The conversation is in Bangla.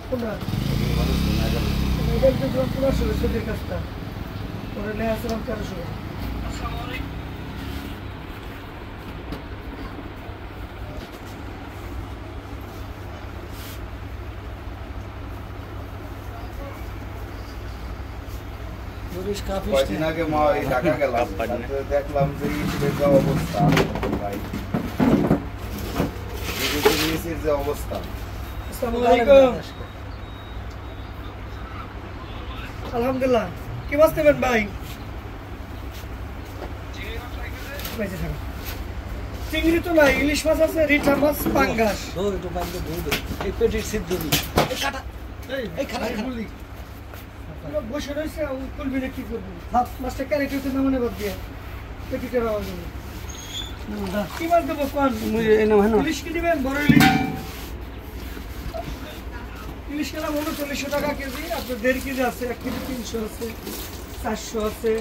কোনটা এটা একটু জোর পুরো সরস্বতীর কাজটা ওরা নিয়ে আসলাম 1300 কয়দিন আগে মা এই ঢাকা গেলাম দেখলাম যে ইটের যে অবস্থা ভাই ইটের যে অবস্থা। আসসালামু আলাইকুম। আলহামদুলিল্লাহ কি মাছ নেবেন ভাই? চিংড়ি তো নাই, ইলিশ মাছ আছে, রিঠা মাছ, পাঙ্গাস। বসে রয়েছে খুলবি না কি করবি? মাছটা ক্যারেক্টার না মনে বাদ দিয়ে পেটিটা পাওয়া যাবে। কি মাছ দেবো কোন? ইলিশ কি দিবেন? বড় ইলিশ ইলিশ কেনা 3900 টাকা কেজি। আপনার 1.5 কেজি আছে, 1 কেজি 300 আছে, 400 আছে।